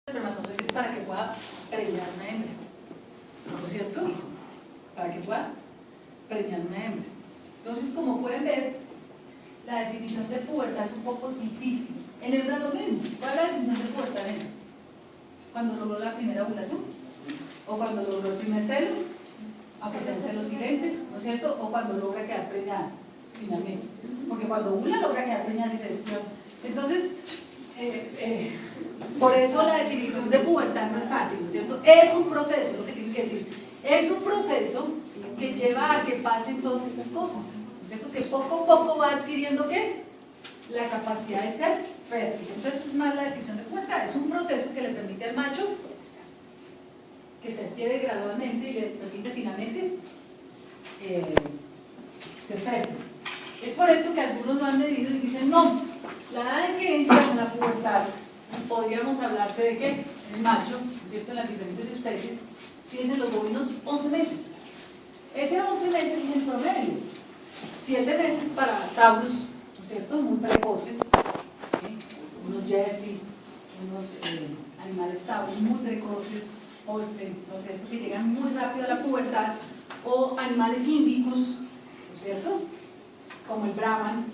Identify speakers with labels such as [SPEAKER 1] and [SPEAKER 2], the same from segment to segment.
[SPEAKER 1] espermatozoides para que pueda preñar una hembra, ¿no es cierto? Para que pueda preñar una hembra. Entonces, como pueden ver, la definición de pubertad es un poco difícil. En hembra lo mismo. ¿Cuál es la definición de pubertad en hembra? Cuando logró la primera ovulación, o cuando logró el primer celo, aunque sean celos silentes, ¿no es cierto? O cuando logra quedar preñada, finalmente. Porque cuando ovula logra quedar preñada y se descubre. Entonces, por eso la definición de pubertad no es fácil, ¿no es cierto? Es un proceso, lo que tienen que decir. Es un proceso que lleva a que pasen todas estas cosas, ¿no es cierto? Que poco a poco va adquiriendo, ¿qué? La capacidad de ser fértil. Entonces es más la definición de pubertad. Es un proceso que le permite al macho que se adquiere gradualmente y le permite finalmente ser fértil. Es por esto que algunos lo han medido y dicen, no, la edad en que entra en la pubertad, podríamos hablarse de que el macho, ¿no es cierto?, en las diferentes especies, fíjense los bovinos 11 meses. Ese 11 meses es en promedio. 7 meses para taurus, ¿no es cierto?, muy precoces, ¿sí? Unos jersey, unos animales taurus muy precoces, ¿no es cierto?, que llegan muy rápido a la pubertad, o animales índicos, ¿no es cierto?, como el brahman,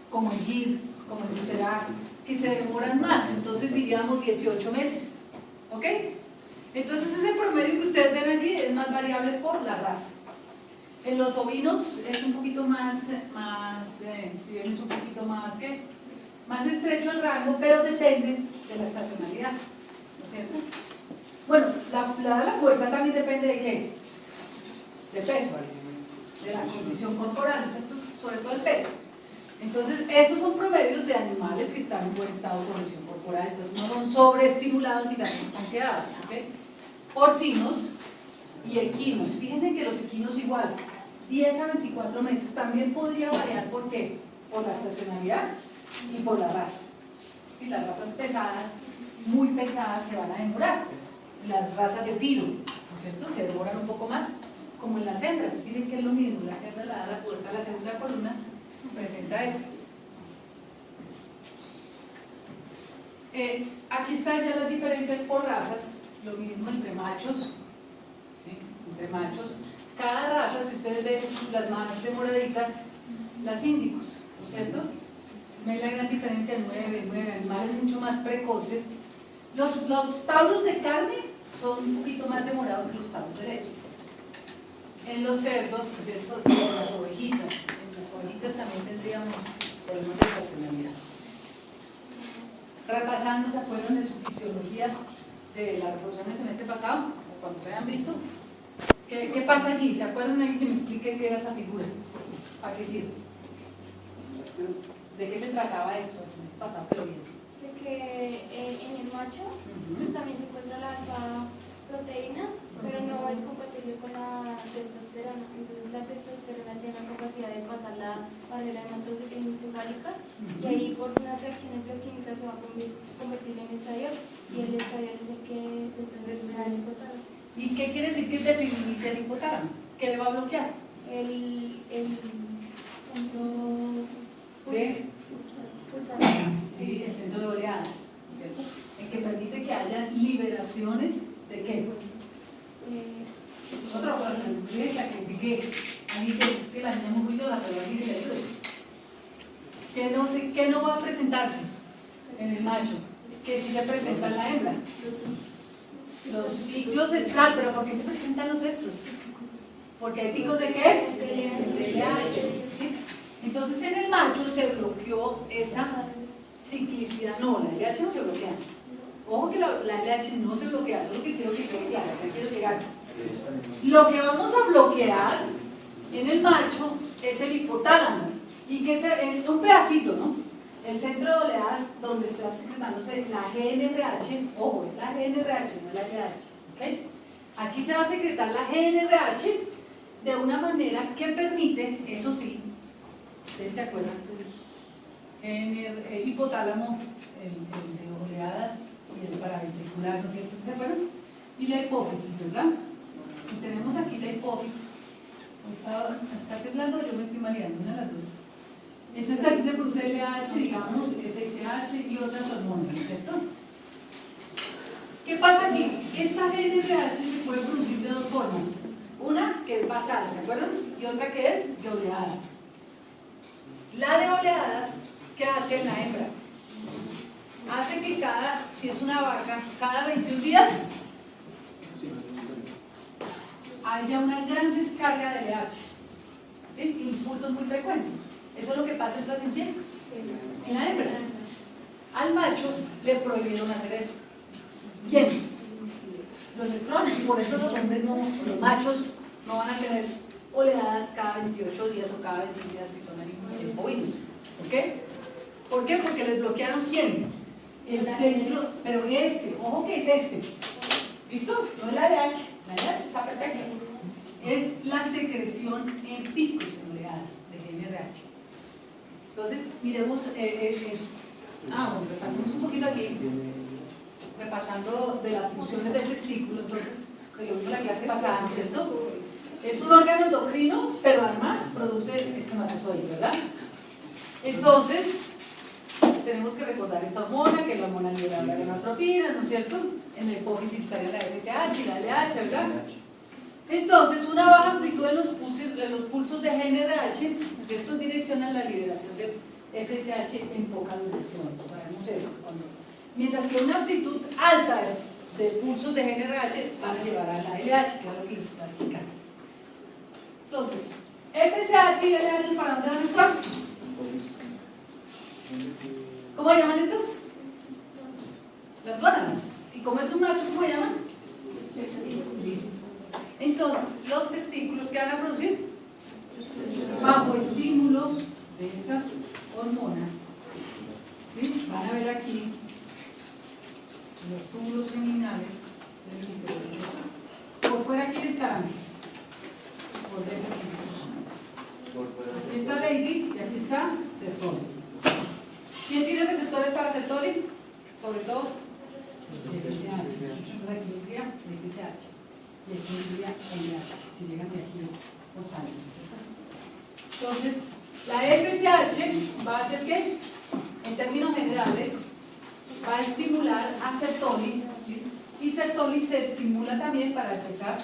[SPEAKER 1] como el gir, como el lucerar, que se demoran más, entonces diríamos 18 meses, ¿ok? Entonces ese promedio que ustedes ven allí es más variable por la raza. En los ovinos es un poquito más si bien es un poquito más estrecho el rango, pero depende de la estacionalidad, ¿no es cierto? Bueno, la pubertad también depende de qué, de peso, de la condición corporal, ¿no es cierto?, sobre todo el peso. Entonces, estos son promedios de animales que están en buen estado de condición corporal, entonces no son sobreestimulados ni tampoco están quedados, ¿ok? Porcinos y equinos. Fíjense que los equinos igual, 10 a 24 meses, también podría variar. ¿Por qué? Por la estacionalidad y por la raza. Y las razas pesadas, muy pesadas, se van a demorar. Las razas de tiro, ¿no es cierto?, se demoran un poco más, como en las hembras. Miren que es lo mismo, las hembras la da la puerta, la segunda columna presenta eso. Aquí están ya las diferencias por razas, lo mismo entre machos, ¿sí?, entre machos. Cada raza, si ustedes ven las más demoraditas, las índicos, ¿no es cierto? Ven la gran diferencia, 9 animales mucho más precoces. Los tauros de carne son un poquito más demorados que los tauros de leche. En los cerdos, ¿no es cierto?, en las ovejitas. En las ovejitas también tendríamos problemas de estacionalidad. Repasando, ¿se acuerdan de su fisiología de la reproducción del semestre pasado? O cuando lo hayan visto. ¿Qué pasa allí? ¿Se acuerdan alguien que me explique qué era esa figura? ¿Para qué sirve? ¿De qué se trataba esto? El semestre pasado que lo vieron.
[SPEAKER 2] De que en el macho pues también se encuentra la alfa proteína, pero no es compatible con la testosterona. Entonces la testosterona tiene la capacidad de pasar la barrera hematoencefálica y ahí por unas reacciones bioquímicas se va a convertir en estradiol, y el estradiol es el que determina el hipotálamo.
[SPEAKER 1] ¿Y qué quiere decir que definitiviza el hipotálamo? ¿Qué le va a bloquear?
[SPEAKER 2] El centro
[SPEAKER 1] de
[SPEAKER 2] pulsar.
[SPEAKER 1] Sí, el centro de oleadas, ¿cierto? El que permite que haya liberaciones de qué. Otra cosa, la que piqué, a mí que la niña muy juiciosa, pero a mí que no va a presentarse en el macho, que sí se presenta en la hembra. Los ciclos estral, pero ¿por qué se presentan los estros? Porque hay picos de qué? De LH. ¿Sí? Entonces en el macho se bloqueó esa ciclicidad. No, la LH no se bloquea. Ojo que la LH no se bloquea, eso es lo que quiero que quede claro, que quiero llegar. Lo que vamos a bloquear en el macho es el hipotálamo, y que es un pedacito, ¿no? El centro de oleadas donde está secretándose la GNRH, ojo, es la GNRH, no es la LH, ¿ok? Aquí se va a secretar la GNRH de una manera que permite, eso sí, ustedes se acuerdan, el hipotálamo, el de oleadas y el paraventricular, ¿no es cierto? ¿Se acuerdan? Y la hipófisis, ¿verdad? Si tenemos aquí la hipófisis, está temblando, yo me estoy mareando, una de las dos. Entonces aquí se produce LH, digamos, FSH y otras hormonas, ¿no es cierto? esta GNRH se puede producir de dos formas. Una que es basal, ¿se acuerdan? Y otra que es de oleadas. La de oleadas, ¿qué hace en la hembra? Hace que si es una vaca, cada 21 días haya una gran descarga de LH, ¿sí? Impulsos muy frecuentes. Eso es lo que pasa entonces en quién? En la hembra. Al macho le prohibieron hacer eso. ¿Quién? Los estrógenos, y por eso los hombres los machos no van a tener oleadas cada 28 días o cada 21 días si son en bovinos. ¿Por qué? ¿Por qué? Porque les bloquearon ¿quién? El centro, pero ojo que es ¿listo? No es la LH, la LH está perfecta. Es la secreción en picos en oleadas de GNRH. Entonces, miremos bueno, repasemos un poquito aquí, repasando de las funciones del testículo. Entonces, que lo vimos en la clase pasada, ¿no es cierto? Es un órgano endocrino, pero además produce espermatozoides, ¿verdad? Entonces, tenemos que recordar esta hormona, que es la hormona liberadora de la gonadotropina, ¿no es cierto? En la hipófisis estaría la FSH y la LH, ¿verdad? Entonces, una baja amplitud en los pulsos de GNRH, ¿no es cierto?, direccionan la liberación de FSH en poca duración. Sabemos eso. Mientras que una amplitud alta de pulsos de GNRH van a llevar a la LH, que es lo que les está explicando. Entonces, FSH y LH, ¿para dónde van a entrar? ¿Cómo llaman estas? Las gónadas. ¿Y cómo es un macho? ¿Cómo llaman? Listo. Entonces, los testículos que van a producir bajo estímulo de estas hormonas, ¿sí? Van a ver aquí los túbulos seminales. Por fuera, ¿quién estarán? Por dentro. Aquí está Lady y aquí está Sertoli. ¿Quién tiene receptores para Sertoli? Sobre todo FSH. Entonces aquí iría FSH y aquí iría LH, que llegan de aquí por sangre. Entonces, la FSH va a hacer que, en términos generales, va a estimular a Sertoli, ¿sí? Y Sertoli se estimula también para empezar,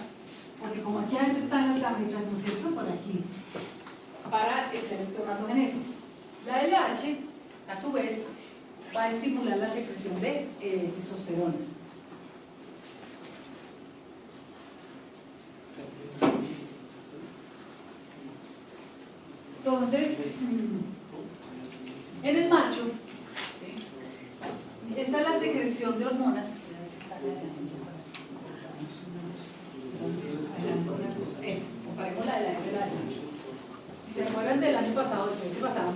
[SPEAKER 1] porque como aquí adentro están las gametas, ¿no es cierto? Por aquí, para hacer espermatogenesis. La LH, a su vez, va a estimular la secreción de testosterona. Entonces, en el macho, ¿sí?, esta es la secreción de hormonas. Comparemos la de la hembra. Si se acuerdan del año pasado, del semestre pasado,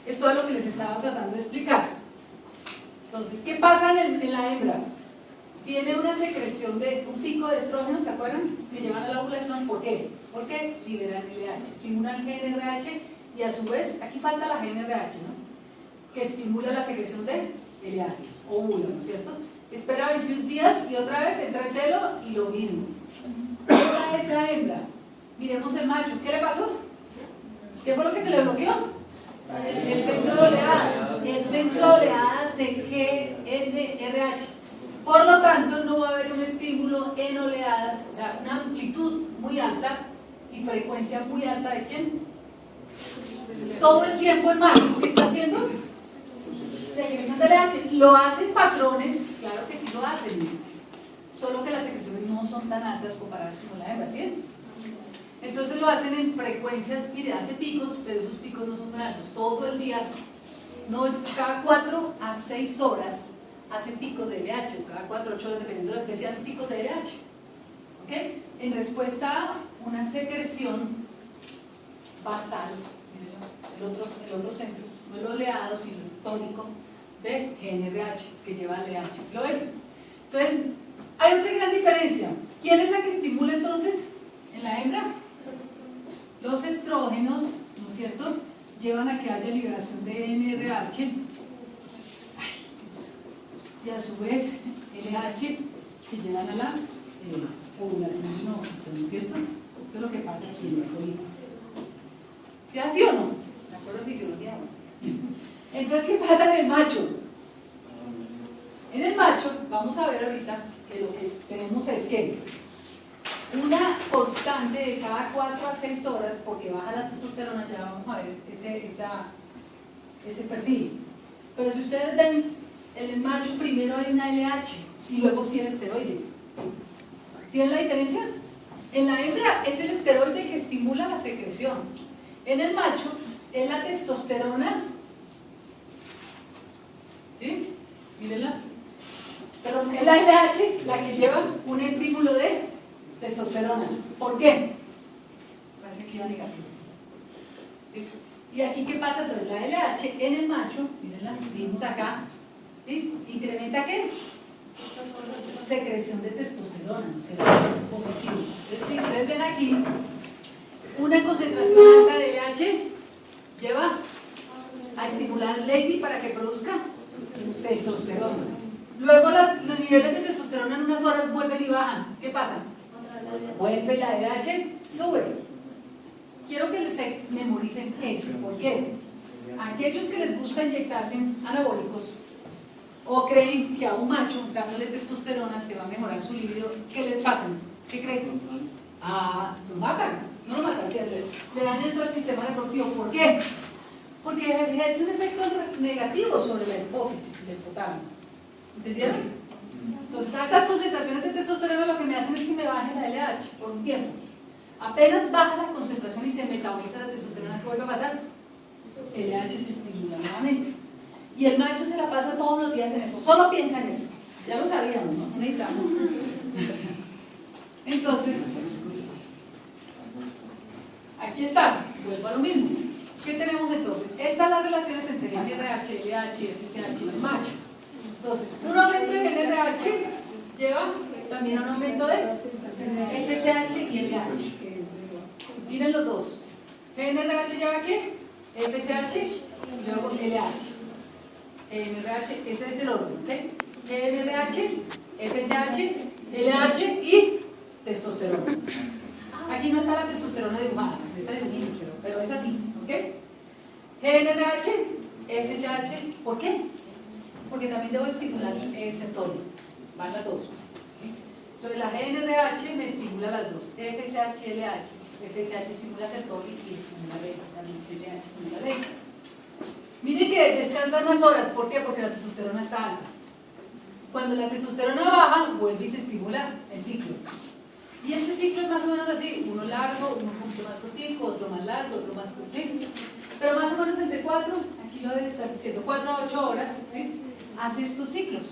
[SPEAKER 1] esto es lo que les estaba tratando de explicar. Entonces, ¿qué pasa en la hembra? Tiene una secreción de un pico de estrógenos, ¿se acuerdan? Que llevan a la ovulación. ¿Por qué? Porque liberan LH, estimulan GNRH y a su vez, aquí falta la GNRH, ¿no?, que estimula la secreción de LH, óvulo, ¿no es cierto? Espera 21 días y otra vez entra el celo y lo mismo. Esa es la hembra. Miremos el macho. ¿Qué le pasó? ¿Qué fue lo que se le bloqueó? El centro de oleadas. El centro de oleadas de GNRH. Por lo tanto, no va a haber un estímulo en oleadas, o sea, una amplitud muy alta y frecuencia muy alta de ¿quién? Todo el tiempo el macho. ¿Qué está haciendo? Secreción de LH. ¿Lo hacen patrones? Claro que sí lo hacen, solo que las secreciones no son tan altas comparadas con la hembra, ¿sí? Entonces lo hacen en frecuencias, mire, hace picos, pero esos picos no son tan altos, todo el día, no, cada 4 a 6 horas hace picos de LH, o cada 4 a 8 horas, dependiendo de la especie, hace picos de LH, ¿ok? En respuesta a una secreción basal, el otro centro, no el oleado, sino el tónico de GNRH, que lleva LH, ¿lo ven? Entonces, hay otra gran diferencia. ¿Quién es la que estimula entonces en la hembra? Los estrógenos, ¿no es cierto?, llevan a que haya liberación de GNRH. Ay, Dios. Y a su vez LH, que llevan a la ovulación de un óvulo, ¿no es cierto? Esto es lo que pasa aquí en la colina. ¿Sí así o no? De acuerdo a fisiología. Entonces, ¿qué pasa en el macho? En el macho, vamos a ver ahorita que lo que tenemos es que una constante de cada 4 a 6 horas, porque baja la testosterona, ya vamos a ver ese perfil. Pero si ustedes ven, en el macho primero hay una LH y luego sí el esteroide. ¿Sí ven la diferencia? En la hembra es el esteroide que estimula la secreción. En el macho es la testosterona. ¿Sí? Mírenla. Perdón, es la LH la que lleva un estímulo de testosterona. ¿Por qué? Parece que iba negativo. ¿Sí? Y aquí, ¿qué pasa? Entonces, la LH en el macho, mírenla, vimos acá, ¿sí? ¿Incrementa qué? Secreción de testosterona, ¿no es cierto? Positivo. Entonces, si ustedes ven aquí, una concentración alta de LH lleva a estimular el Leydig para que produzca testosterona. Luego los niveles de testosterona en unas horas vuelven y bajan. ¿Qué pasa? Vuelve la LH, sube. Quiero que se memoricen eso. ¿Por qué? Aquellos que les gusta inyectarse anabólicos o creen que a un macho dándole testosterona se va a mejorar su libido, ¿qué les pasa? ¿Qué creen? Lo matan. No lo matan, le dañan todo el sistema reproductivo. ¿Por qué? Porque ejerce un efecto negativo sobre la hipófisis y el hipotálamo. ¿Entendieron? Entonces, altas concentraciones de testosterona lo que me hacen es que me baje la LH por un tiempo. Apenas baja la concentración y se metaboliza la testosterona, ¿qué vuelve a pasar? LH se estimula nuevamente. Y el macho se la pasa todos los días en eso, solo piensa en eso. Ya lo sabíamos, ¿no? No necesitamos. Entonces, aquí está, vuelvo a lo mismo. ¿Qué tenemos entonces? Estas las relaciones entre NRH, LH y FSH en el macho. Entonces, un aumento de NRH lleva también a un aumento de FSH y LH. Miren los dos. NRH lleva ¿qué? FSH y luego LH. NRH, ese es el orden, ¿ok? NRH, FSH, LH y testosterona. Aquí no está la testosterona dibujada, esa es un pero es así, ¿ok? GNRH, FSH, ¿por qué? Porque también debo estimular el sertolio, van las dos. ¿Sí? Entonces la GNRH me estimula las dos, FSH y LH. FSH estimula sertolio y estimula también LH estimula LH. Miren que descansan más horas, ¿por qué? Porque la testosterona está alta. Cuando la testosterona baja, vuelve y se estimula el ciclo. Y este ciclo es más o menos así, uno largo, uno un poquito más cortico, otro más largo, otro más cortico. Pero más o menos entre 4, aquí lo debe estar diciendo, 4 a 8 horas, ¿sí? Hace estos ciclos,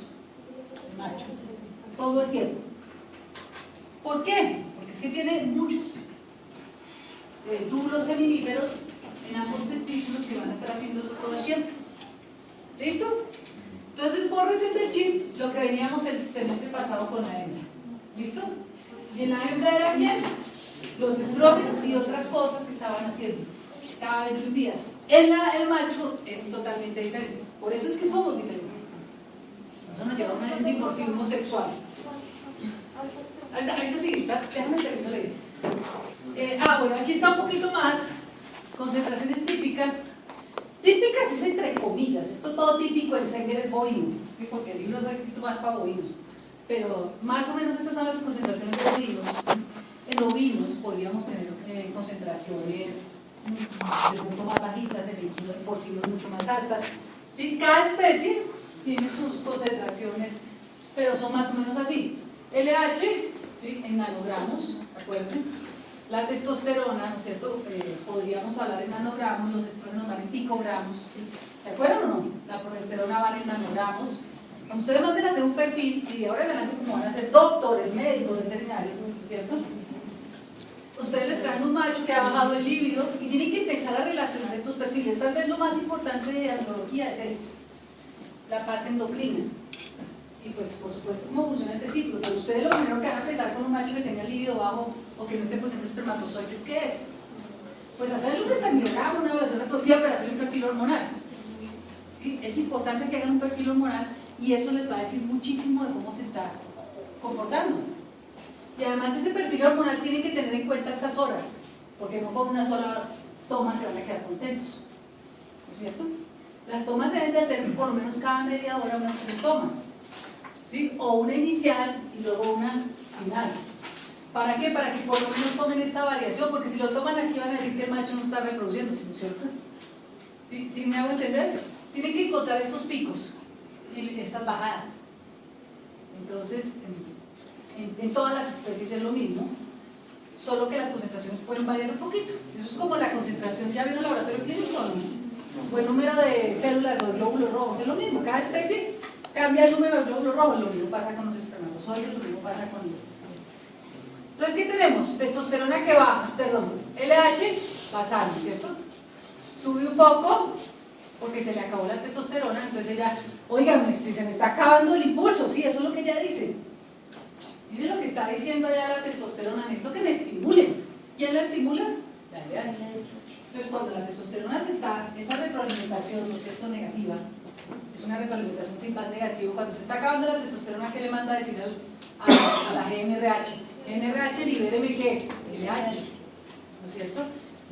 [SPEAKER 1] el macho, todo el tiempo. ¿Por qué? Porque es que tiene muchos túbulos seminíferos en ambos testículos que van a estar haciendo eso todo el tiempo. ¿Listo? Entonces, bórrese del chip lo que veníamos el semestre pasado con la hembra. ¿Listo? Y en la hembra era quién? Los estrógenos y otras cosas que estaban haciendo cada 21 días. En el macho es totalmente diferente. Por eso es que somos diferentes. Eso nos lleva a un dimorfismo sexual. Ahorita sí, déjame terminar de leer. Bueno, aquí está un poquito más. Concentraciones típicas. Típicas es entre comillas. Esto todo típico en Sanger es bovino, ¿sí? Porque el libro está escrito más para bovinos. Pero más o menos estas son las concentraciones de ovinos. En ovinos podríamos tener concentraciones de punto más bajitas, en porcinos mucho más altas. ¿Sí? Cada especie tiene sus concentraciones, pero son más o menos así. LH, ¿sí? En nanogramos, acuérdense. La testosterona, ¿no es cierto? Podríamos hablar en nanogramos, los estrógenos van en picogramos. ¿Se acuerdan o no? La progesterona van en nanogramos. Cuando ustedes manden a hacer un perfil, y de ahora en adelante como van a ser doctores, médicos, veterinarios, ¿cierto? Ustedes les traen un macho que ha bajado el líbido y tienen que empezar a relacionar estos perfiles. Tal vez lo más importante de andrología es esto, la parte endocrina. Y pues, por supuesto, cómo funciona el testículo. Pero ustedes lo primero que van a pensar con un macho que tenga el líbido bajo o que no esté produciendo espermatozoides, ¿qué es? Pues hacerle un espermiograma, una evaluación reproductiva para hacer un perfil hormonal. ¿Sí? Es importante que hagan un perfil hormonal y eso les va a decir muchísimo de cómo se está comportando. Y además ese perfil hormonal tiene que tener en cuenta estas horas, porque no con una sola toma se van a quedar contentos, ¿no es cierto? Las tomas se deben de hacer por lo menos cada media hora unas 3 tomas. ¿sí? O una inicial y luego una final. ¿Para qué? Para que por lo menos tomen esta variación, porque si lo toman aquí van a decir que el macho no está reproduciéndose, ¿no es cierto? ¿Sí me hago entender? Tienen que encontrar estos picos y estas bajadas. Entonces, en todas las especies es lo mismo, solo que las concentraciones pueden variar un poquito. Eso es como la concentración, ¿ya vieron el laboratorio clínico? O el número de células o de glóbulos rojos, es lo mismo, cada especie cambia el número de glóbulos rojos, lo mismo pasa con los espermatozoides, lo mismo pasa con los. Entonces, ¿qué tenemos? Testosterona que baja, perdón, LH pasando, ¿cierto? Sube un poco, porque se le acabó la testosterona, entonces ella, oigan, si se me está acabando el impulso, sí, eso es lo que ella dice. Miren lo que está diciendo allá la testosterona, necesito que me estimulen. ¿Quién la estimula? La LH. Entonces, cuando la testosterona se está, esa retroalimentación, ¿no es cierto?, negativa, es una retroalimentación feedback negativo, cuando se está acabando la testosterona, ¿qué le manda a decir a la GnRH? GnRH, libéreme ¿qué? LH, ¿no es cierto?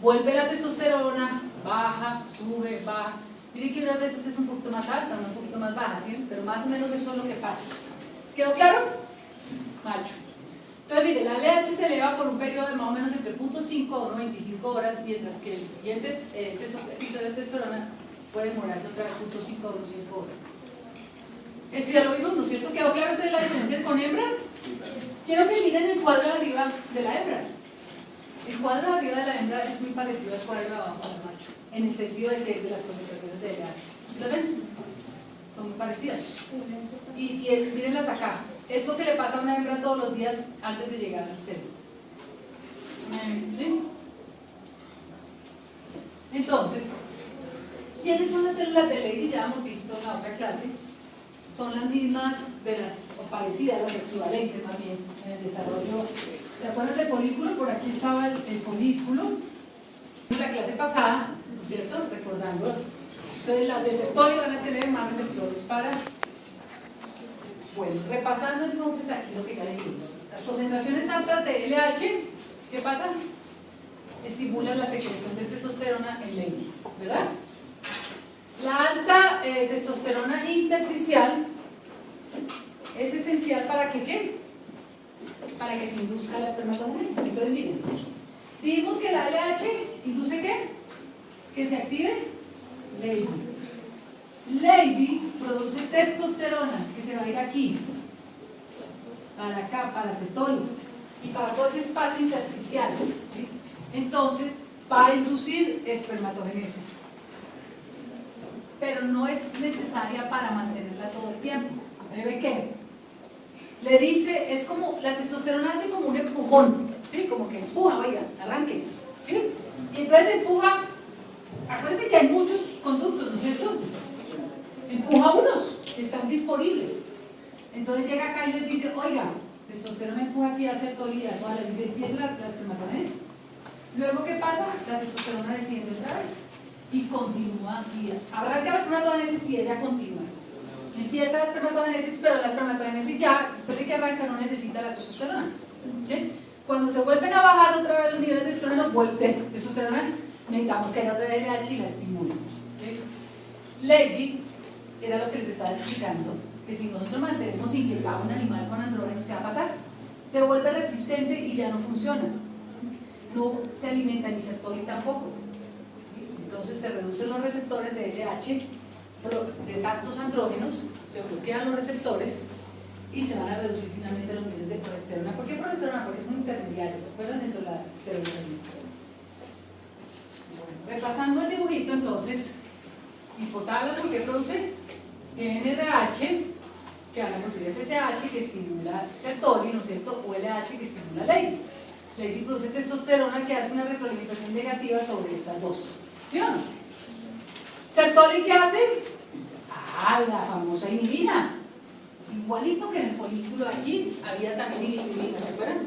[SPEAKER 1] Vuelve la testosterona, baja, sube, baja. Miren que unas veces es un poquito más alta, un poquito más baja, ¿sí? Pero más o menos eso es lo que pasa. ¿Quedó claro? Macho. Entonces, mire, la LH se eleva por un periodo de más o menos entre 0.5 a 1.25 horas, mientras que el siguiente episodio de testosterona puede demorarse otra vez 0.5 a 1.5 horas. Es decir, ya lo vimos, ¿no es cierto? ¿Quedó claro entonces la diferencia con hembra? Quiero que miren el cuadro de arriba de la hembra. El cuadro de arriba de la hembra es muy parecido al cuadro de abajo del macho, en el sentido de las concentraciones de LH. ¿Lo ven? Son muy parecidas. Y mírenlas acá. Es lo que le pasa a una hembra todos los días antes de llegar al celo. ¿Sí? Entonces, ¿quiénes son las células de Leydig? Ya hemos visto en la otra clase. Son las mismas, o parecidas, las equivalentes más bien, en el desarrollo. ¿Te acuerdas del folículo? Por aquí estaba el folículo. En la clase pasada, ¿no es cierto? Recordando. Entonces, las de Sertoli van a tener más receptores para. Bueno, repasando entonces aquí lo que ya dijimos. Las concentraciones altas de LH, ¿qué pasa? Estimulan la secreción de testosterona en Leydig, ¿verdad? La alta testosterona intersticial es esencial para que ¿qué? Para que se induzca la espermatogenesis. Entonces, miren, dijimos que la LH induce ¿qué? Que se active Leydig. Leydig produce testosterona que se va a ir aquí, para acá, para Sertoli y para todo ese espacio intersticial, ¿sí? Entonces va a inducir espermatogenesis, pero no es necesaria para mantenerla todo el tiempo. ¿Ve qué? Le dice, es como, la testosterona hace como un empujón, ¿sí? Como que empuja, oiga, arranque, ¿sí? Y entonces empuja, acuérdense que hay muchos conductos, ¿no es cierto? Empuja unos, están disponibles. Entonces llega acá y les dice, oiga, testosterona empuja aquí a Sertoli, a todas las, dice, empieza la espermatogenesis. Luego, ¿qué pasa? La testosterona desciende otra vez y continúa, y arranca la espermatogenesis y ella continúa. Empieza la espermatogenesis, pero la espermatogenesis ya, después de que arranca, no necesita la testosterona. ¿Sí? Cuando se vuelven a bajar otra vez los niveles de testosterona, vuelve testosterona, necesitamos que haya otra LH y la estimule. ¿Sí? Leydig era lo que les estaba explicando, que si nosotros mantenemos inyectado un animal con andrógenos, ¿qué va a pasar? Se vuelve resistente y ya no funciona. No se alimenta ni Sertoli tampoco. Entonces se reducen los receptores de LH de tantos andrógenos, se bloquean los receptores y se van a reducir finalmente los niveles de progesterona. ¿Por qué progesterona? Porque es un intermediario, ¿se acuerdan? Dentro de la esteroidesis. Bueno, repasando el dibujito, entonces, hipotálamo que produce GnRH, que van a producir FSH, que estimula Sertoli, ¿no es cierto? O LH, que estimula Leydig. Leydig produce testosterona, que hace una retroalimentación negativa sobre estas dos. ¿Sí o no? ¿Sertoli qué hace? La famosa inhibina. Igualito que en el folículo aquí, había también inhibina, ¿se acuerdan?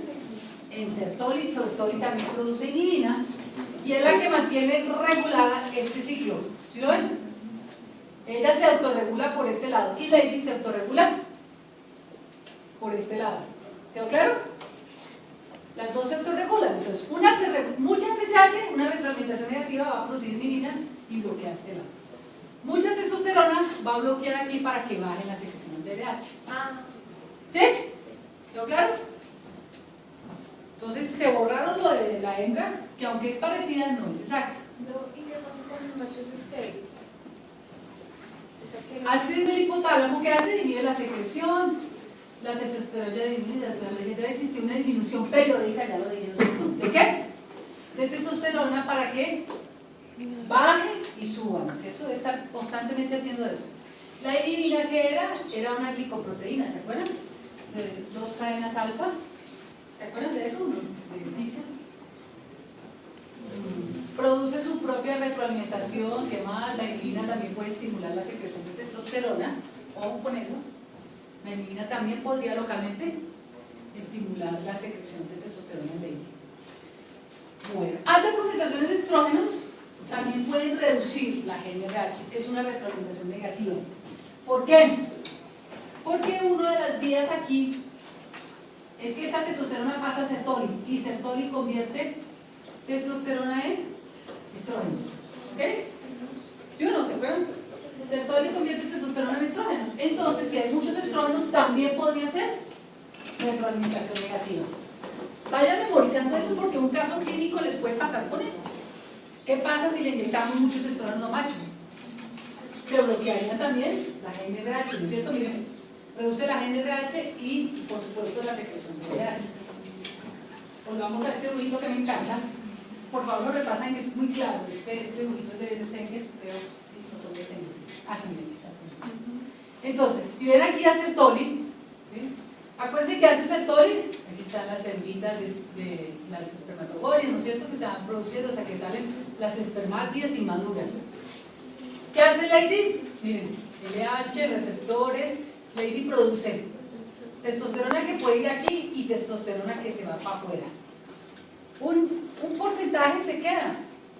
[SPEAKER 1] En Sertoli también produce inhibina y es la que mantiene regulada este ciclo. ¿Sí lo ven? Ella se autorregula por este lado y Leydig se autorregula por este lado. ¿Quedó claro? Las dos se autorregulan. Entonces, mucha FSH, una retroalimentación negativa, va a producir inhibina y bloquea este lado. Mucha testosterona va a bloquear aquí para que baje la secreción de LH. ¿Sí? ¿Quedó claro? Entonces se borraron lo de la hembra, que aunque es parecida, no es exacta.
[SPEAKER 2] ¿Y qué pasa con los machos estériles?
[SPEAKER 1] Hace el hipotálamo que hace, inhibe la secreción, la testosterona ya disminuye, o sea, debe existir una disminución periódica, ya lo dije, ¿no? ¿De qué? De testosterona para que baje y suba, ¿no es cierto? Debe estar constantemente haciendo eso. La inhibina, ¿qué era? Era una glicoproteína, ¿se acuerdan? De 2 cadenas alfa. ¿Se acuerdan de eso? De inicio. Produce su propia retroalimentación, que más la inhibina también puede estimular la secreción de testosterona. Ojo con eso. La inhibina también podría localmente estimular la secreción de testosterona en la inhibina. Bueno, altas concentraciones de estrógenos también pueden reducir la GnRH, es una retroalimentación negativa. ¿Por qué? Porque una de las vías aquí es que esta testosterona pasa a sertoli y sertoli convierte testosterona en estrógenos. ¿Ok? ¿Sí o no? ¿Se acuerdan? Sertoli convierte testosterona en estrógenos. Entonces, si hay muchos estrógenos, también podría ser retroalimentación negativa. Vayan memorizando eso porque un caso clínico les puede pasar con eso. ¿Qué pasa si le inyectamos muchos estrógenos a machos? Se bloquearía también la GnRH, ¿no es cierto? Miren, reduce la GnRH y, por supuesto, la secreción de LH. Volvamos a este dibujito que me encanta. Por favor, lo repasan, que es muy claro. Este dibujito es de Sanger, creo. Sí, no de Sanger, sí. Así me está. Entonces, si ven aquí a sertoli, ¿sí? Acuérdense que hace sertoli. Aquí están las hembritas de las espermatogonias, ¿no es cierto? Que se van produciendo hasta que salen las espermátidas inmaduras. ¿Qué hace Lady? Miren, LH, receptores. Lady produce testosterona que puede ir aquí y testosterona que se va para afuera. Un porcentaje se queda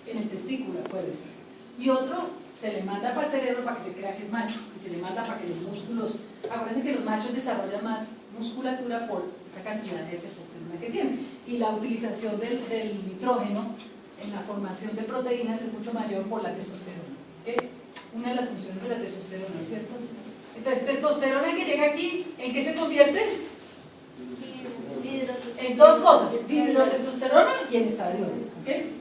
[SPEAKER 1] en el testículo, puede ser. Y otro se le manda para el cerebro para que se crea que es macho. Y se le manda para que los músculos. Acuérdense que los machos desarrollan más musculatura por esa cantidad de testosterona que tienen. Y la utilización del nitrógeno en la formación de proteínas es mucho mayor por la testosterona. ¿Okay? Una de las funciones de la testosterona, ¿no es cierto? Entonces, testosterona que llega aquí, ¿en qué se convierte? En dos cosas, dihidrotestosterona y en estradiol. ¿Okay?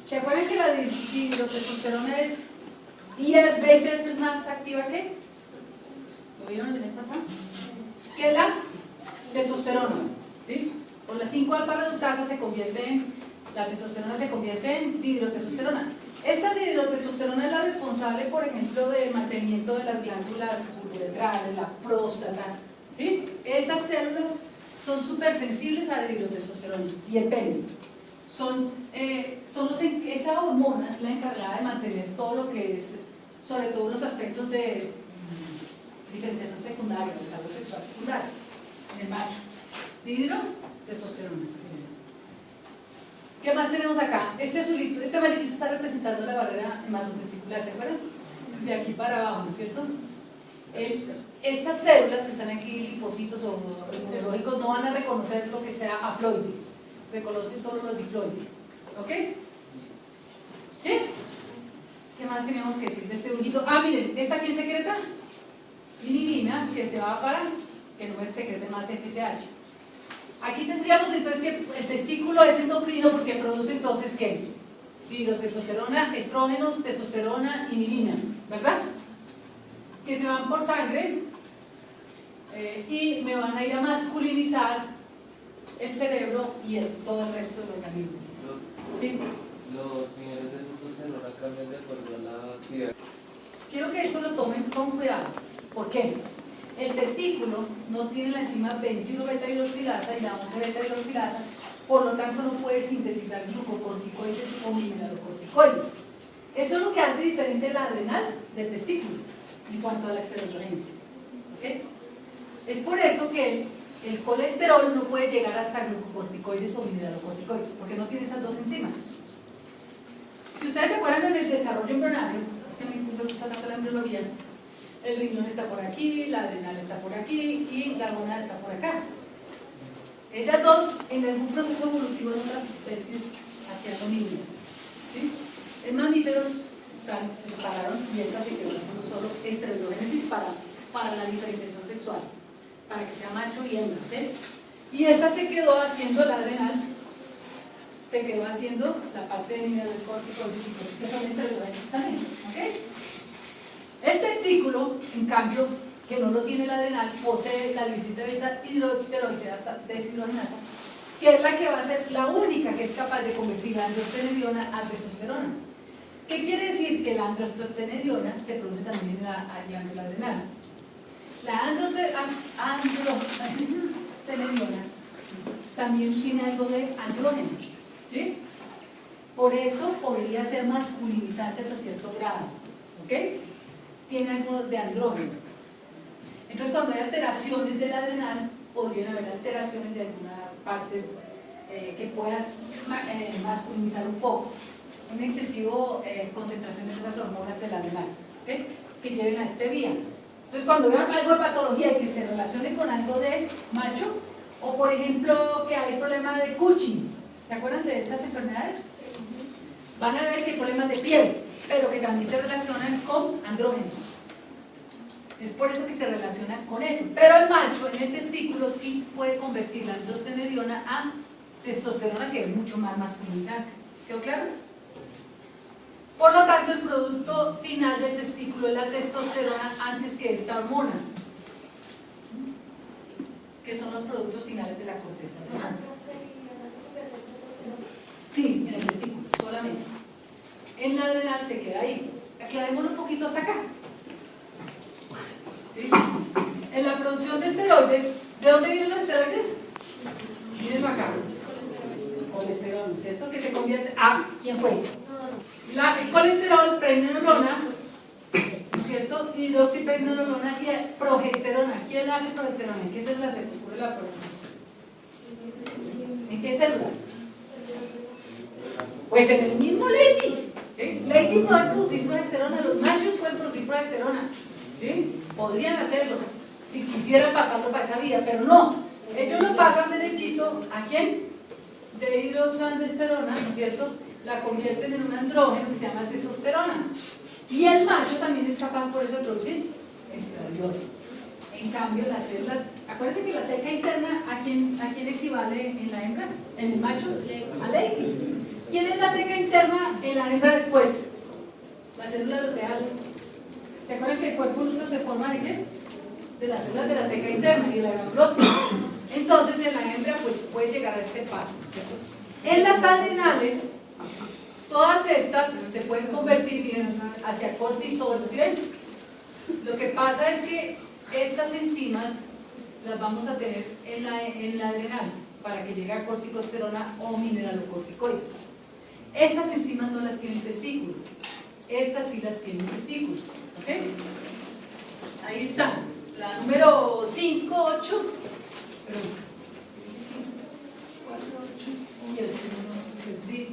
[SPEAKER 1] ¿Se acuerdan que la dihidrotestosterona es 10, 20 veces más activa que? ¿Lo vieron en esta pasada? Que la testosterona, ¿sí? Por las 5-alfa reductasa la testosterona se convierte en dihidrotestosterona. Esta dihidrotestosterona es la responsable, por ejemplo, del mantenimiento de las glándulas uretrales, la próstata, ¿sí? Estas células son súper sensibles a la dihidrotestosterona y el pene. Esa hormona es la encargada de mantener todo lo que es, sobre todo los aspectos de diferenciación secundaria, desarrollo sexual secundario, en el macho. Dihidrotestosterona. ¿Qué más tenemos acá? Este amarillito está representando la barrera hematotesticular, ¿se acuerdan? De aquí para abajo, ¿no es cierto? Estas células que están aquí, linfocitos o inmunológicos, no van a reconocer lo que sea haploide, reconocen solo los diploides. ¿Ok? ¿Sí? ¿Qué más tenemos que decir de este dibujito? Miren, ¿esta quién secreta? Inhibina, que se va para que no secrete más FSH. Aquí tendríamos entonces que el testículo es endocrino porque produce entonces ¿qué? Dihidrotestosterona, estrógenos, testosterona, inhibina, ¿verdad? Que se van por sangre y me van a ir a masculinizar el cerebro y todo el resto del organismo. ¿Sí?
[SPEAKER 3] Los niveles de testosterona cambian de acuerdo a la actividad.
[SPEAKER 1] Quiero que esto lo tomen con cuidado. ¿Por qué? El testículo no tiene la enzima 21 beta-hidroxilasa y la 11 beta-hidroxilasa, por lo tanto no puede sintetizar glucocorticoides o mineralocorticoides. Eso es lo que hace diferente la adrenal del testículo en cuanto a la esteroidogenesis. ¿Okay? Es por esto que el colesterol no puede llegar hasta glucocorticoides o mineralocorticoides, porque no tiene esas dos enzimas. Si ustedes se acuerdan en el desarrollo embrionario, es que me gusta tanto la embriología, el riñón está por aquí, la adrenal está por aquí y la gónada está por acá. Ellas dos, en algún proceso evolutivo en otras especies, hacían lo mismo. ¿Sí? En mamíferos se separaron y esta se quedó haciendo solo esteroidogénesis para la diferenciación sexual. para que sea macho y hembra, ¿ok? Y esta se quedó haciendo la adrenal, se quedó haciendo la parte de minerales córticos que son esteroides también, ¿ok? El testículo, en cambio, que no lo tiene la adrenal, posee la glicita beta hidroxisteroidea deshidrogenasa, que es la que va a ser la única que es capaz de convertir la androstenediona a testosterona. ¿Qué quiere decir? Que la androstenediona se produce también en la glándula adrenal. La androstenediona también tiene algo de andrógeno, ¿sí? Por eso podría ser masculinizante hasta cierto grado, ¿ok? Tiene algo de andrógeno. Entonces, cuando hay alteraciones del adrenal, podrían haber alteraciones de alguna parte que puedas masculinizar un poco, una excesiva concentración de esas hormonas del adrenal, ¿okay? Que lleven a este vía. Entonces, cuando vean algo de patología y que se relacione con algo de macho, o por ejemplo que hay problema de Cushing, ¿se acuerdan de esas enfermedades? Van a ver que hay problemas de piel, pero que también se relacionan con andrógenos. Es por eso que se relaciona con eso. Pero el macho en el testículo sí puede convertir la androstenediona a testosterona, que es mucho más masculinizante. ¿Quedó claro? Por lo tanto, el producto final del testículo es la testosterona antes que esta hormona, que son los productos finales de la corteza adrenal. Sí, en el testículo, solamente. En la adrenal se queda ahí. Aclarémoslo un poquito hasta acá. ¿Sí? En la producción de esteroides, ¿de dónde vienen los esteroides? Mírenlo acá. Colesterol, ¿cierto? Que se convierte. ¿Quién fue? El colesterol, pregnenolona, ¿no es cierto? Hidroxipregnenolona y progesterona. ¿Quién hace progesterona? ¿En qué célula se ocurre la progesterona? ¿En qué célula? Pues en el mismo Leydig. ¿Sí? Leydig puede producir progesterona, los machos pueden producir progesterona. ¿Sí? Podrían hacerlo si quisieran pasarlo para esa vía, pero no. Ellos lo pasan derechito. ¿A quién? De hidrosandesterona, ¿no es cierto? La convierten en un andrógeno que se llama testosterona. Y el macho también es capaz por eso de producir estradiol. En cambio, las células, acuérdense que la teca interna, ¿a quién equivale en la hembra? En el macho, a Leydig. ¿Quién es la teca interna en la hembra después? La célula luteal. ¿Se acuerdan que el cuerpo nuestro se forma de qué? De las células de la teca interna y de la granulosa. Entonces, en la hembra pues puede llegar a este paso, ¿cierto? En las adrenales, todas estas se pueden convertir hacia cortisol, ¿sí ven? Lo que pasa es que estas enzimas las vamos a tener en la adrenal para que llegue a corticosterona o mineralocorticoides. Estas enzimas no las tiene el testículo, estas sí las tiene el testículo, ¿ok? Ahí están, la número 5, 8, perdón.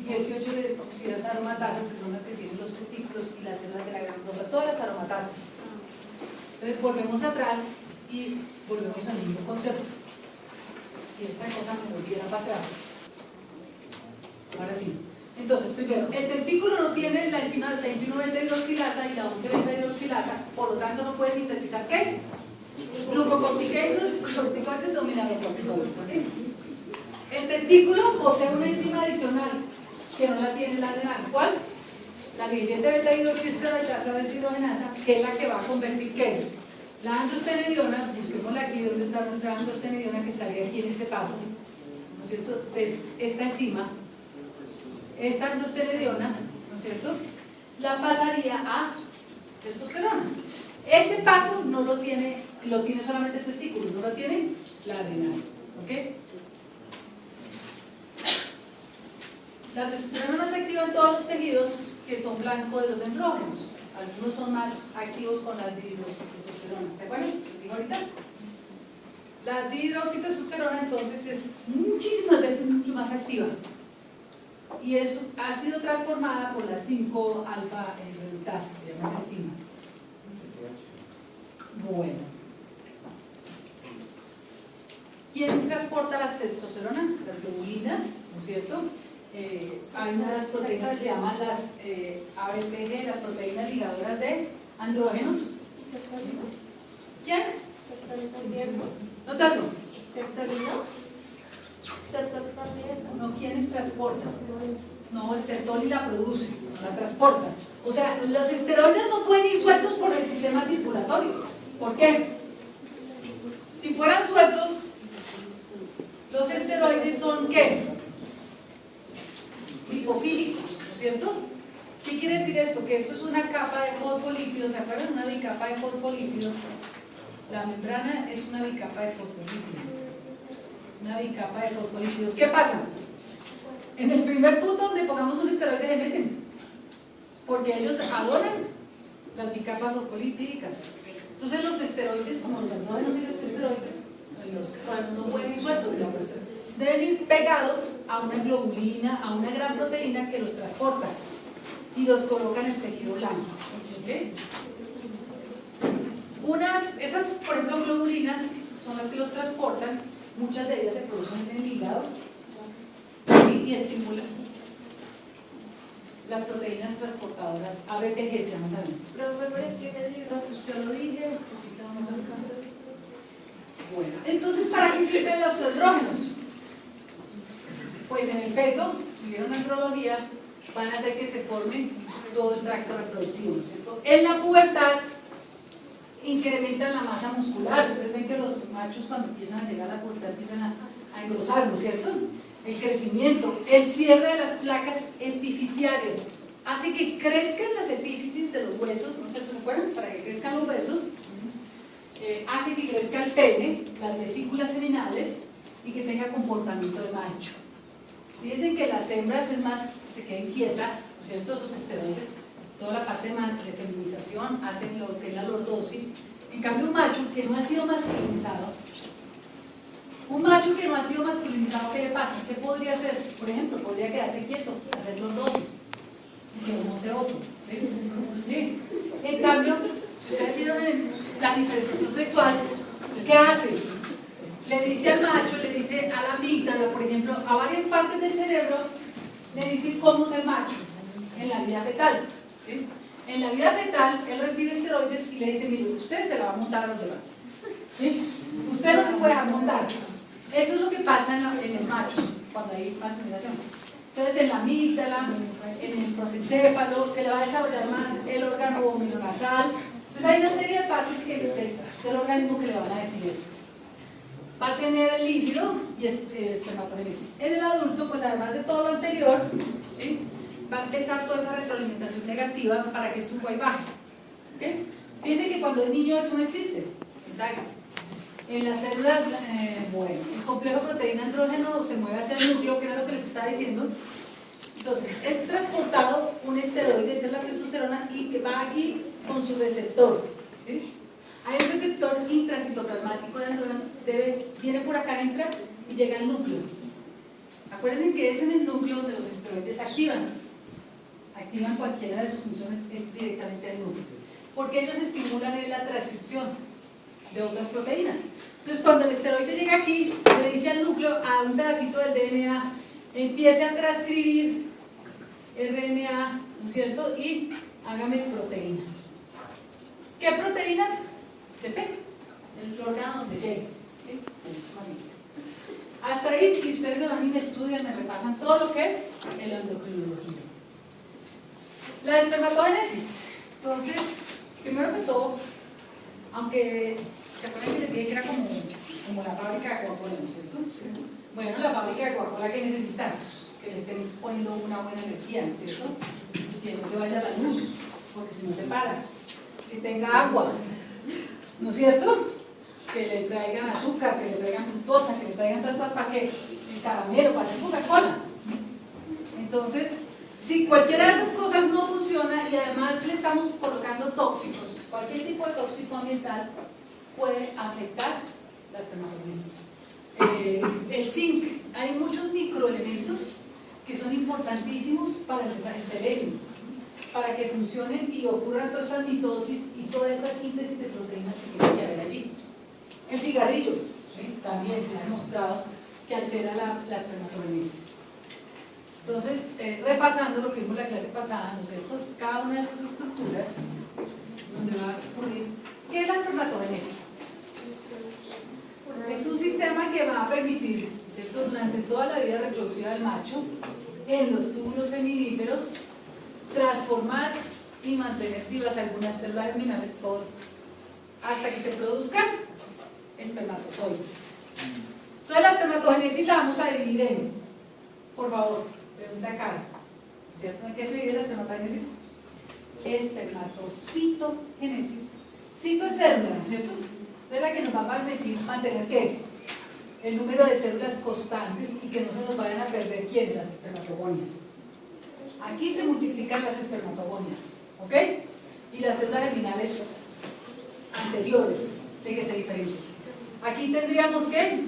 [SPEAKER 1] 18 de oxidas aromatasas, que son las que tienen los testículos y las células de la granulosa, todas las aromatasas. Entonces volvemos atrás y volvemos al mismo concepto. Si esta cosa me volviera para atrás. Ahora sí. Entonces, primero, el testículo no tiene la enzima 21-beta-hidroxilasa y la 11-beta-hidroxilasa, por lo tanto no puede sintetizar ¿qué? Glucocorticoides o mineralocorticoides, ¿ok? El testículo posee una enzima adicional que no la tiene la adrenal. ¿Cuál? La 17-beta-hidroxisteroidasa deshidrogenasa, que es la que va a convertir ¿qué? La androstenediona, busquémosla aquí donde está nuestra androstenediona, que estaría aquí en este paso, ¿no es cierto? De esta enzima, esta androstenediona, ¿no es cierto? La pasaría a testosterona. Este paso no lo tiene solamente el testículo, no lo tiene la adrenal, ¿ok? La testosterona no se activa en todos los tejidos que son blancos de los andrógenos. Algunos son más activos con la dihidroxitestosterona. ¿Se acuerdan? ¿Les digo ahorita? La dihidroxitestosterona entonces es muchísimas veces mucho más activa. Y eso ha sido transformada por la 5-alfa redutasa, se llama esa enzima. Bueno. ¿Quién transporta la testosterona? Las globulinas, ¿no es cierto? Hay unas proteínas que se llaman las ABPG, las proteínas ligadoras de andrógenos. ¿Quiénes? No te hago.
[SPEAKER 2] ¿Sertolino? ¿Sertol también?
[SPEAKER 1] No, ¿quiénes transportan? No, el sertoli la produce, no la transporta. O sea, los esteroides no pueden ir sueltos por el sistema circulatorio. ¿Por qué? Si fueran sueltos, los esteroides son ¿qué? Lipofílicos, ¿no es cierto? ¿Qué quiere decir esto? Que esto es una capa de fosfolípidos. ¿Se acuerdan? Una bicapa de fosfolípidos. La membrana es una bicapa de fosfolípidos. Una bicapa de fosfolípidos. ¿Qué pasa? En el primer punto donde pongamos un esteroide se meten, porque ellos adoran las bicapas fosfolípicas. Entonces los esteroides, como los andrógenos y los estrógenos no pueden ir sueltos, digamos, deben ir pegados a una globulina, a una gran proteína que los transporta y los coloca en el tejido blanco. ¿Okay? Esas, por ejemplo, globulinas son las que los transportan. Muchas de ellas se producen en el hígado y estimulan las proteínas transportadoras ABPG, se llaman también. Yo lo dije. Bueno, entonces, ¿para qué sirven los andrógenos? Pues en el feto, si vieron andrología, van a hacer que se forme todo el tracto reproductivo, ¿no es cierto? En la pubertad incrementan la masa muscular. Ustedes ven que los machos cuando empiezan a llegar a la pubertad empiezan a engrosar, ¿no es cierto? El crecimiento, el cierre de las placas epifisiarias hace que crezcan las epífisis de los huesos, ¿no es cierto? ¿Se acuerdan? Para que crezcan los huesos, hace que crezca el pene, las vesículas seminales y que tenga comportamiento de macho. Dicen que las hembras es más, se queden quietas, ¿no es cierto? Esos esteroides, toda la parte de feminización, hacen lo que es la lordosis. En cambio, un macho que no ha sido masculinizado, ¿qué le pasa? ¿Qué podría hacer? Por ejemplo, podría quedarse quieto, hacer lordosis, que lo monte otro. ¿Sí? En cambio, si ustedes vieron la diferenciación sexual, ¿qué hace? Le dice al macho, le dice a la amígdala, por ejemplo, a varias partes del cerebro, le dice cómo ser macho en la vida fetal. ¿Sí? En la vida fetal, él recibe esteroides y le dice, mire, usted se la va a montar a los demás. ¿Sí? Usted no se puede dejar montar. Eso es lo que pasa en los machos, cuando hay masculinización. Entonces, en la amígdala, en el prosencéfalo, se le va a desarrollar más el órgano vominonasal. Entonces, hay una serie de partes del organismo que le van a decir eso. Va a tener el líbido y espermatogénesis. En el adulto, pues además de todo lo anterior, ¿sí?, va a empezar toda esa retroalimentación negativa para que suba y baje. ¿Okay? Fíjense que cuando es niño eso no existe. Exacto. En las células, bueno, el complejo proteína-andrógeno se mueve hacia el núcleo, que era lo que les estaba diciendo. Entonces, es transportado un esteroide, que es la testosterona, y que va aquí con su receptor. ¿Sí? Hay un receptor intracitoplasmático de andrógenos, viene por acá, entra y llega al núcleo. Acuérdense que es en el núcleo donde los esteroides activan cualquiera de sus funciones, es directamente al núcleo, porque ellos estimulan la transcripción de otras proteínas. Entonces, cuando el esteroide llega aquí, le dice al núcleo, a un pedacito del DNA, empiece a transcribir RNA, ¿no es cierto? Y hágame proteína. ¿Qué proteína? Depende, el órgano donde llegue. ¿Sí? Hasta ahí, si ustedes me van y me estudian, me repasan todo lo que es el endocrinología. La espermatogénesis. Entonces, primero que todo, aunque se acuerdan que les dije que era como la fábrica de Coca-Cola, ¿no es cierto? Bueno, la fábrica de Coca-Cola, que necesitamos, que le estén poniendo una buena energía, ¿no es cierto? Que no se vaya la luz, porque si no se para. Que tenga agua, ¿no es cierto? Que le traigan azúcar, que le traigan fructosa, que le traigan todas cosas, ¿para qué? El caramelo, para hacer Coca-Cola. Entonces, si cualquiera de esas cosas no funciona y además le estamos colocando tóxicos, cualquier tipo de tóxico ambiental puede afectar la espermatogénesis. El zinc, hay muchos microelementos que son importantísimos para el selenio, para que funcionen y ocurran todas estas mitosis y toda esta síntesis de proteínas que tiene que haber allí. El cigarrillo, ¿sí?, también se ha demostrado que altera la espermatogénesis. Entonces, repasando lo que vimos la clase pasada, ¿no es cierto?, cada una de esas estructuras donde va a ocurrir, ¿qué es la espermatogénesis? Es un sistema que va a permitir, ¿cierto?, durante toda la vida reproductiva del macho, en los túbulos seminíferos, transformar y mantener vivas algunas células germinales todos, hasta que se produzcan espermatozoides. Entonces la espermatogénesis la vamos a dividir en, por favor, pregunta Cara, ¿cierto? ¿En qué se divide la espermatogénesis? Espermatocitogénesis. Cito es célula, ¿no es cierto? Es la que nos va a permitir mantener ¿qué? El número de células constantes y que no se nos vayan a perder ¿quién? Las espermatogonias. Aquí se multiplican las espermatogonias, ¿ok? Y las células germinales anteriores, de que se diferencian. Aquí tendríamos que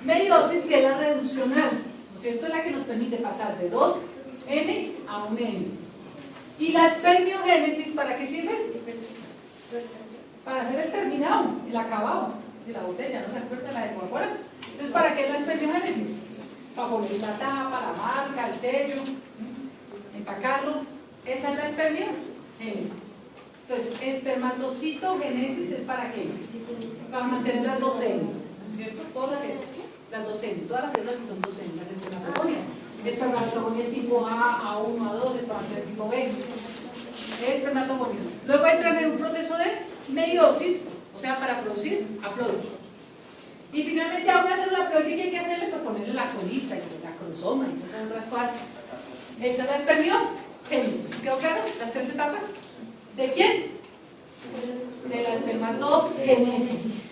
[SPEAKER 1] meiosis, que es la reduccional, ¿no es cierto? Es la que nos permite pasar de 2N a 1N. ¿Y la espermiogénesis para qué sirve? Para hacer el terminado, el acabado de la botella, ¿no se acuerdan la de Coca-Cola? Entonces, ¿para qué es la espermiogénesis? Para poner la tapa, la marca, el sello, empacarlo. Esa es la espermiogénesis. Entonces, espermatocitogénesis es para qué? Para mantener las 2N, ¿no es cierto? Todas las 2N, todas las células que son 2N, las espermatogonias. Espermatogonias tipo A, A1, A2, espermatogonias tipo B. Espermatogonias. Luego entran en un proceso de meiosis, o sea, para producir haploides. Y finalmente a una célula haploide, ¿qué hay que hacerle? Pues ponerle la colita y la cromosoma y todas otras cosas. Esa es la espermiogénesis. ¿Quedó claro? Las 3 etapas. ¿De quién? De la espermatogénesis.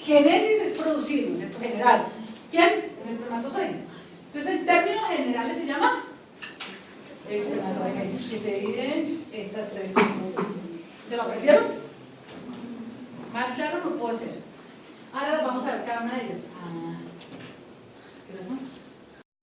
[SPEAKER 1] Génesis es producir, ¿no es cierto? General. ¿Quién? El espermatozoide. Entonces, en términos generales se llama espermatogénesis, que se divide en estas 3 etapas. ¿Se lo aprendieron? Más claro no puedo ser. Ahora vamos a ver cada una de ellas.